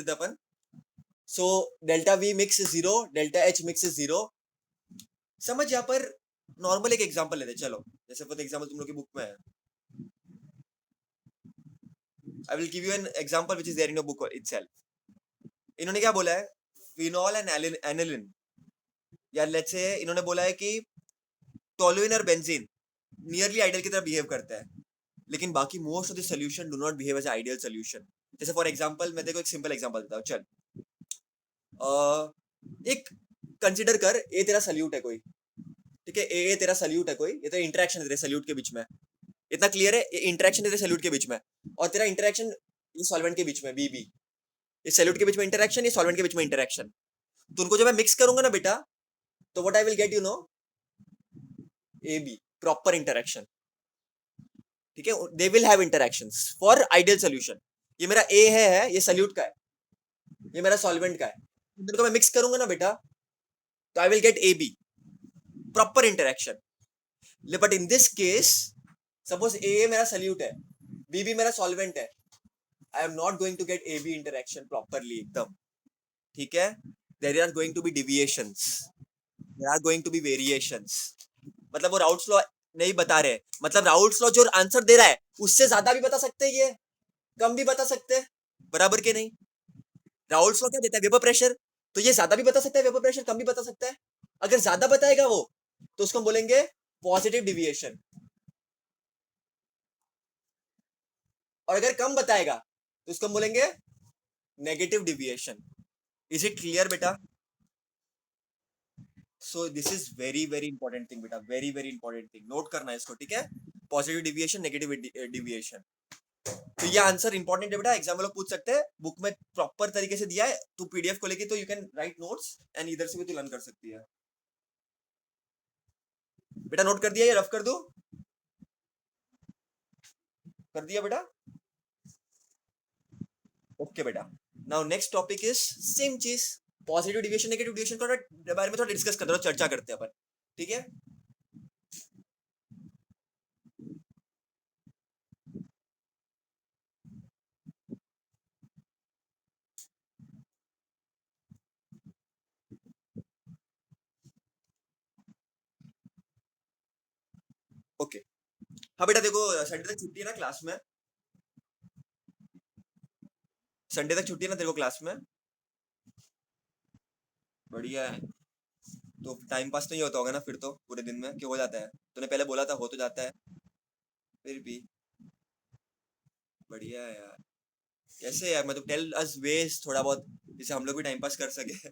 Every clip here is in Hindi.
लेते अपन. So delta V mix is 0, delta H mix is 0. समझ यहाँ पर नॉर्मल एक एग्जांपल लेते. चलो जैसे फॉर एग्जांपल तुम लोग की बुक में है. I will give you an example which is there in your book itself. इन्होंने क्या बोला है, फिनॉल एंड एनिलिन, या लेट्स से इन्होंने बोला है कि टोलुइन और बेंजीन नियरली आइडियल की तरह बिहेव करता है, लेकिन बाकी most of the solution do not behave as ideal solution. जैसे फॉर एग्जांपल मैं देखो एक सिंपल एग्जांपल देता हूँ. चल एक कंसिडर कर ए तेरा सल्यूट है कोई. ठीक है, ए तेरा सल्यूट है कोई, ये तेरा इंटरेक्शन है तेरे सल्यूट के बीच में. इतना क्लियर है, ये इंटरेक्शन है तेरे सल्यूट के बीच में, और तेरा इंटरेक्शन ये सॉल्वेंट के बीच में बी बी. ये सल्यूट के बीच में इंटरेक्शन, ये सॉल्वेंट के बीच में इंटरेक्शन. तो उनको जब मैं मिक्स करूंगा ना बेटा, तो what I will get, you know, A B, proper interaction. ठीक है, they will have interactions for ideal solution. ये मेरा ए है, ये सल्यूट का है, ये मेरा सॉल्वेंट का है. इनको मैं मिक्स करूंगा ना बेटा, तो I will get A B, proper interaction. But in this case suppose A मेरा सल्यूट है, बी भी मेरा सॉल्वेंट है, I am not going to get A B interaction properly एकदम. ठीक है, there are going to be deviations, there are going to be variations. मतलब वो राउल्ट्स लॉ नहीं बता रहे, मतलब राउल्ट्स लॉ जो आंसर दे रहा है उससे ज्यादा भी बता सकते हैं, ये कम भी बता सकते हैं, बराबर के नहीं. राउल्ट्स लॉ क्या देता है, वेपर प्रेशर, तो ये ज्यादा भी बता सकता है वेपर प्रेशर, कम भी बता सकता है. अगर ज्यादा बताएगा वो, तो उसको हम बोलेंगे पॉजिटिव डिविएशन, और अगर कम बताएगा तो उसको हम बोलेंगे negative deviation. Is it clear बेटा? So this is very very important thing बेटा, very very important thing, note करना है इसको. ठीक है, पॉजिटिव डिविएशन, नेगेटिव डिविएशन. तो ये आंसर इंपॉर्टेंट है बेटा, एग्जाम में लोग पूछ सकते हैं. बुक में प्रॉपर तरीके से दिया है, तू पीडीएफ को लेके तो you can write notes, and इधर से भी तू लर्न कर सकती है. बेटा नोट कर दिया, ये रफ कर दो, कर दिया बेटा? ओके बेटा. Now next topic is same चीज, पॉजिटिव डिविएशन नेगेटिव डिविएशन के बारे में थोड़ा डिस्कस करते हैं, चर्चा करते हैं अपन. ठीक है, ओके. हाँ बेटा देखो, संडे तक छुट्टी है ना क्लास में, संडे तक छुट्टी है ना तेरे को क्लास में? बढ़िया है. तो टाइम पास तो नहीं होता होगा ना फिर तो पूरे दिन में, क्यों हो जाता है? तूने पहले बोला था हो तो जाता है, फिर भी बढ़िया है यार. कैसे यार, मतलब टेल अस वेज थोड़ा बहुत, जिससे हम लोग भी टाइम पास कर सके.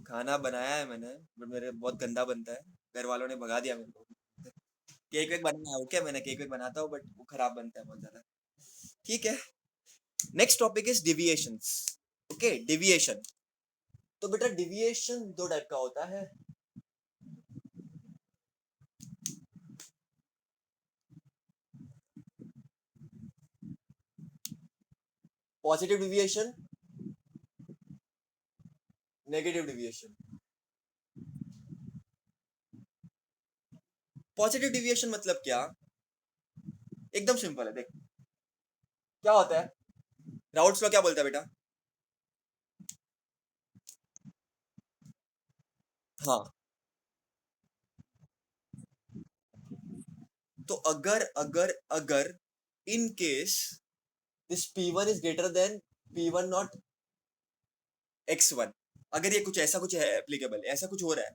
खाना बनाया है मैंने, बट मेरे बहुत गंदा बनता है, घर वालों ने भगा दिया मेरे को. केक वेक बनाया ओके, मैंने केक वेक बनाता हूँ, बट वो खराब बनता है बहुत ज्यादा. ठीक है, next topic is deviations. Okay, deviation. तो बेटा डिविएशन दो टाइप का होता है. Positive deviation, negative deviation. Positive deviation मतलब क्या? एकदम सिंपल है, देख क्या होता है. राउल्ट्स लॉ क्या बोलता है बेटा? हाँ, तो अगर अगर अगर in case this P1 is greater than P1 not X1, अगर ये कुछ ऐसा कुछ है एप्लीकेबल, ऐसा कुछ हो रहा है,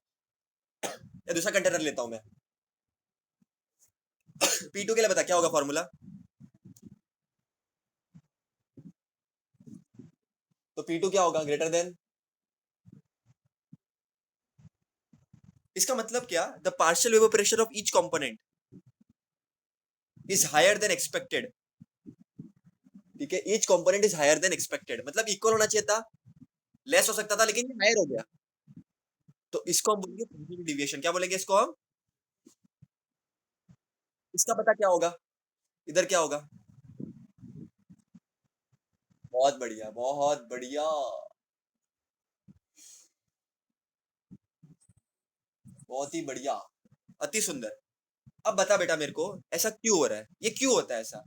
या दूसरा कंटेनर लेता हूं मैं. P2 के लिए बता क्या होगा फॉर्मूला? तो P2 क्या होगा, ग्रेटर देन. इसका मतलब क्या, the partial vapour pressure of each component is higher than expected. ठीक है, each component is higher than expected, मतलब इक्वल होना चाहिए था, लेस हो सकता था, लेकिन ये हायर हो गया. तो इसको हम बोलेंगे पॉजिटिव डिविएशन. क्या बोलेंगे इसको हम? इसका पता क्या होगा, इधर क्या होगा? बहुत बढ़िया, बहुत बढ़िया, बहुत ही बढ़िया, अति सुंदर. अब बता बेटा मेरे को, ऐसा क्यों हो रहा है, ये क्यों होता है ऐसा?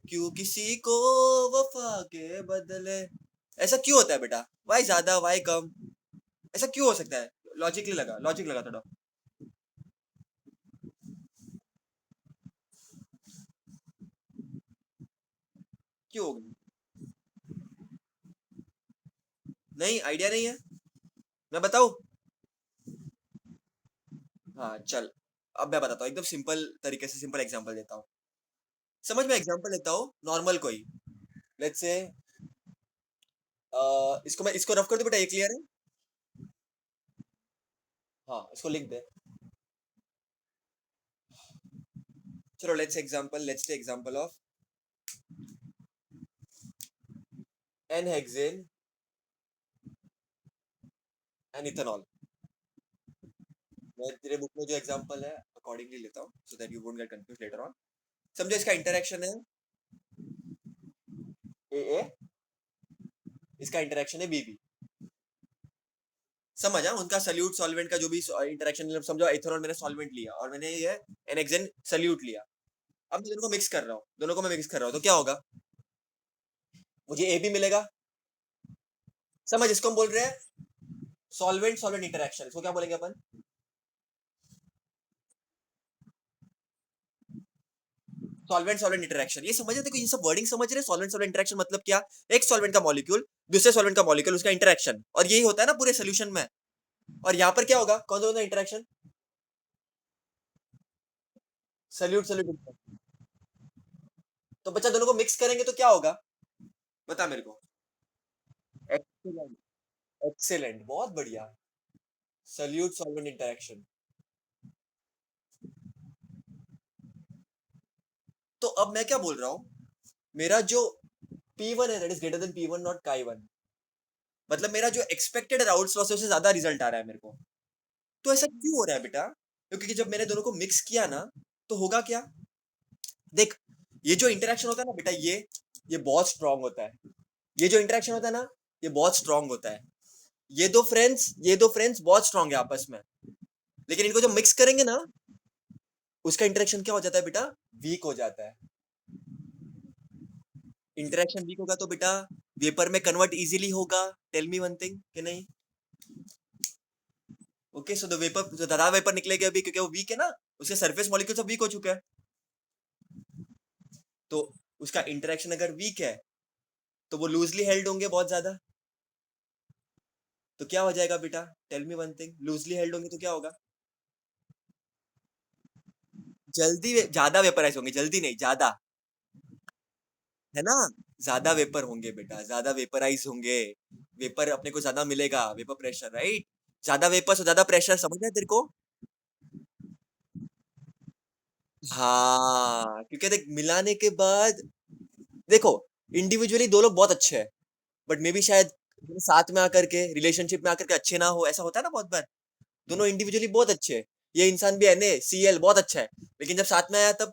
क्यों किसी को वफा के बदले, ऐसा क्यों होता है बेटा? वाई ज्यादा वाई कम, ऐसा क्यों हो सकता है? लॉजिक लगा थोड़ा। क्यों होगा? नहीं, आइडिया नहीं है। मैं बताऊं? हाँ चल, अब मैं बताता हूँ एकदम सिंपल तरीके से, सिंपल एग्जांपल देता हूँ। समझ में एग्जांपल लेता हूँ नॉर्मल कोई, लेट्स से इसको मैं इसको रफ कर दूं बेटा, ये क्लियर है? हाँ इसको लिख दे। चलो let's take example of n hexane and ethanol. मैं तेरे बुक में जो एग्जांपल है अकॉर्डिंगली लेता हूँ, so that you won't get confuse later on. समझो इसका इंटरेक्शन है ए, इसका इंटरेक्शन है बी। समझ आ उनका सल्यूट सॉल्वेंट का जो भी इंटरेक्शन, समझो इथेनॉल मैंने सॉल्वेंट लिया और मैंने ये एनहेक्सेन सल्यूट लिया। अब मैं दोनों को मिक्स कर रहा हूँ, दोनों को मैं मिक्स कर रहा हूँ, तो क्या होगा? मुझे ए भी मिलेगा। समझ, इसको हम बोल रहे हैं सॉल्वेंट सॉल्वेंट इंटरेक्शन। इसको क्या बोलेंगे अपन? Solvent solvent interaction. ये समझ, देखो ये सब वर्डिंग समझ रहे हैं। सॉल्वेंट सॉल्वेंट इंटरेक्शन मतलब क्या? एक सॉल्वेंट का मॉलिक्यूल दूसरे सॉल्वेंट का मॉलिक्यूल, उसका इंटरेक्शन, और यही होता है ना पूरे सोल्यूशन में। और यहाँ पर क्या होगा? कौन सा इंटरेक्शन? Salute salute. तो बच्चा दोनों को मिक्स करेंगे तो क्या होगा? बता मेरे को। एक्सीलेंट, एक्सीलेंट, बहुत बढ़िया। Solute solvent interaction. तो अब मैं क्या बोल रहा हूँ, मेरा जो P1 है that is greater than P1 not Chi1। मतलब मेरा जो एक्सपेक्टेड राउट्स लॉस है उससे ज्यादा रिजल्ट आ रहा है मेरे को। तो ऐसा क्यों हो रहा है बेटा? क्योंकि जब मैंने दोनों को मिक्स किया ना, तो होगा क्या? देख, ये जो इंटरेक्शन होता है ना बेटा, ये बहुत स्ट्रांग होता है। ये जो इंटरेक्शन होता है ना, ये बहुत स्ट्रांग होता है। ये दो फ्रेंड्स बहुत स्ट्रांग है आपस में। लेकिन इनको जब मिक्स करेंगे ना, उसका इंटरेक्शन क्या हो जाता है बेटा? वीक हो जाता है। इंटरेक्शन वीक होगा तो बेटा वेपर में कन्वर्ट इजीली होगा। टेल मी वन थिंग कि नहीं? ओके, सो द वेपर, जो दरा वेपर निकलेगा अभी, क्योंकि वो वीक है ना, उसके सरफेस मॉलिक्यूल सब वीक हो चुका है। तो उसका इंटरेक्शन अगर वीक है तो वो लूजली हेल्ड होंगे बहुत ज्यादा। तो क्या हो जाएगा बेटा? Tell me one thing, loosely held होंगे तो क्या होगा? ज्यादा वेपराइज होंगे, जल्दी नहीं, ज्यादा। है ना? ज्यादा वेपर होंगे बेटा, ज्यादा वेपराइज होंगे। वेपर अपने को ज्यादा मिलेगा, वेपर प्रेशर, राइट? ज्यादा वेपर से ज्यादा प्रेशर, समझ रहे तेरे को? हाँ, क्योंकि देख मिलाने के बाद, देखो, इंडिविजुअली दो लोग बहुत अच्छे हैं, बट मे बी शायद साथ में आकर के, रिलेशनशिप में आकर के अच्छे ना हो, ऐसा होता है ना बहुत बार। दोनों इंडिविजुअली बहुत अच्छे हैं, ये इंसान भी NaCl बहुत अच्छा है, लेकिन जब साथ में आया तब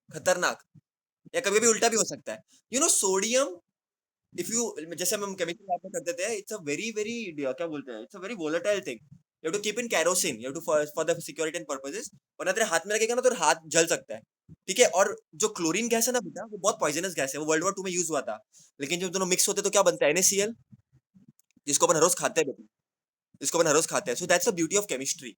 खतरनाक। या कभी भी उल्टा भी हो सकता है। सोडियम, इफ यू, जैसे हम केमिस्ट्री लैब में करते थे, इट्स अ वेरी वेरी, क्या बोलते हैं, it's a very volatile thing. You have to keep in kerosene, you have to, for the security and purposes, वरना तेरे हाथ में लगेगा ना तो हाथ जल सकता है। ठीक है? और जो क्लोरीन गैस है ना बेटा, वो बहुत पॉइजनस गैस है, वो वर्ल्ड वॉर 2 में यूज हुआ था। लेकिन जब दोनों मिक्स होते हैं तो क्या बनता है? NaCl, जिसको अपन हर रोज खाते हैं बेटा, जिसको अपन हर रोज खाते हैं। So that's the beauty of chemistry.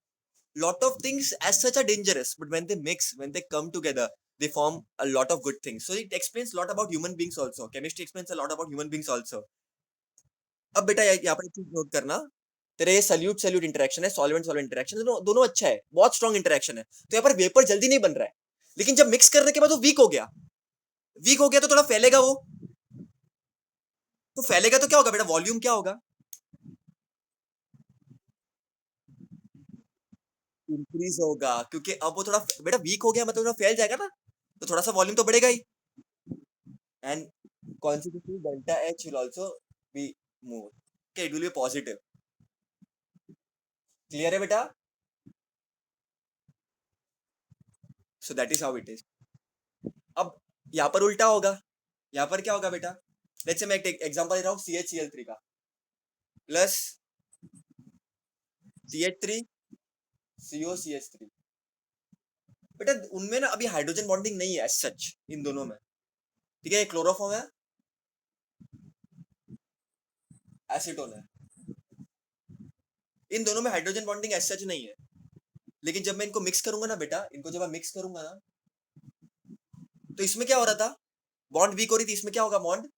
Lot of things as such are dangerous, but when they mix, when they come together, they form a lot of good things. So it explains a lot about human beings also. Chemistry explains a lot about human beings also. अब बेटा यहाँ पर एक चीज नोट करना, तेरे ये सल्यूट सल्यूट इंटरेक्शन है, सॉल्वेंट सॉल्वेंट इंटरेक्शन, दोनों अच्छा है, बहुत स्ट्रॉन्ग इंटरेक्शन है। तो यहाँ पर वेपर जल्दी नहीं बन रहा है, लेकिन जब मिक्स करने के बाद वो वीक हो गया, वीक हो गया तो थोड़ा फैलेगा वो। तो फैलेगा तो क्या होगा बेटा? वॉल्यूम क्या होगा? इंक्रीज होगा, क्योंकि अब वो थोड़ा बेटा वीक हो गया, मतलब थोड़ा फैल जाएगा ना, तो थोड़ा सा वॉल्यूम तो बढ़ेगा ही। And consequently delta H will also be more. Okay, it will be positive. Clear है बेटा? So that is how it is. अब यहाँ पर उल्टा होगा। यहाँ पर क्या होगा बेटा? लेट्स से मैं एक एग्जांपल दे रहा हूँ CHCl3 का, प्लस CH3 COCH3। बेटा उनमें ना अभी हाइड्रोजन बॉन्डिंग नहीं है as सच इन दोनों में। ठीक है, ये क्लोरोफॉर्म है, एसीटोन है। इन दोनों में हाइड्रोजन बॉन्डिंग एज सच नहीं है, लेकिन जब मैं इनको मिक्स करूंगा ना बेटा, इनको जब मैं मिक्स करूंगा ना, तो इसमें क्या हो रहा था, बॉन्ड वीक हो रही थी, इसमें क्या होगा, बॉन्ड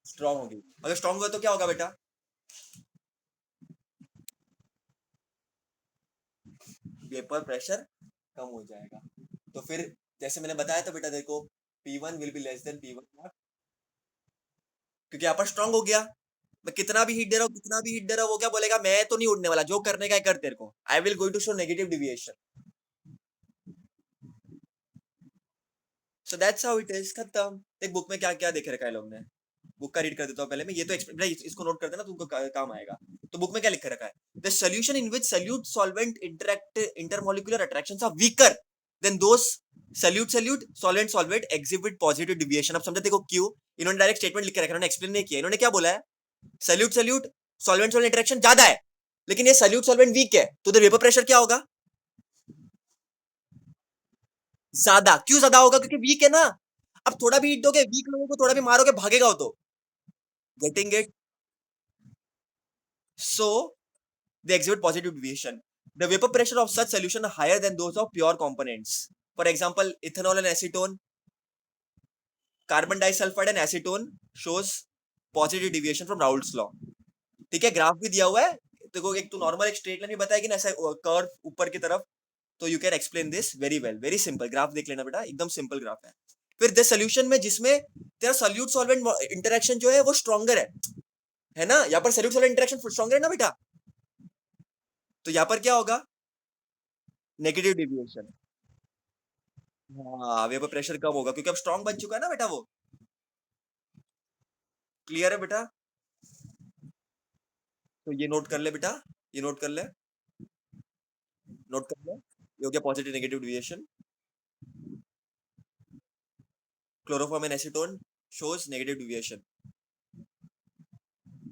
स्ट्रांग होगी। अगर स्ट्रांग हुआ तो क्या होगा बेटा, वेपर प्रेशर कम हो जाएगा। तो फिर जैसे मैंने बताया था बेटा, देखो P1 will be less than P1 not, क्योंकि यहाँ पर स्ट्रांग हो गया। मैं कितना भी हीट दे रहा हूँ, कितना भी हीट दे रहा हूँ, वो क्या बोलेगा, मैं तो नहीं उड़ने वाला, जो करने का है कर तेरे को, I will going to show negative deviation. So that's how it is, खत्म। देख बुक में क्या क्या देख रखा है लोग ने, बुक का रीड कर देता हूँ पहले मैं, ये तो इसको नोट कर देना, तुमको काम आएगा। तो बुक में क्या लिख रखा है, the solution in which solute solvent interact intermolecular attractions are weaker than those solute solute solvent solvent exhibit positive deviation. अब समझा, देखो क्यों, इन्होंने डायरेक्ट स्टेटमेंट लिख के रखा है, इन्होंने एक्सप्लेन नहीं किया। इन्होंने क्या बोला है, solute solute solvent solvent interaction ज्यादा है, लेकिन ये सल्यूट सॉल्वेंट वीक है, तो उधर वेपर प्रेशर क्या होगा, ज्यादा। क्यों ज्यादा होगा, क्योंकि वीक है ना। अब थोड़ा भी हिट दोगे, वीक लोगों को थोड़ा भी मारोगे, भागेगा वो तो। Getting it? So they exhibit positive deviation. The vapor pressure of such solution are higher than those of pure components. For example, ethanol and acetone, carbon disulfide and acetone shows positive deviation from Raoult's law. ठीक है, ग्राफ भी दिया हुआ है। देखो, एक तो नॉर्मल एक स्ट्रेट लाइन भी बताएगी ना, ऐसा कर्व ऊपर की तरफ, तो you can explain this very well, very simple. Graph देख लेना बेटा, एकदम सिंपल ग्राफ है। फिर द सोल्यूशन में जिसमें तेरा सॉल्यूट सॉल्वेंट इंटरेक्शन जो है वो स्ट्रॉन्गर है ना, यहाँ पर सॉल्यूट सॉल्वेंट इंटरेक्शन स्ट्रॉन्गर है ना बेटा, तो यहाँ पर क्या होगा, नेगेटिव डिविएशन। हाँ, वेपर प्रेशर कम होगा, क्योंकि अब स्ट्रांग बन चुका है ना बेटा वो। क्लियर है बेटा? तो ये नोट कर ले बेटा, ये नोट कर ले, नोट कर ले, ये हो गया positive negative deviation. Chloroform and acetone shows negative deviation.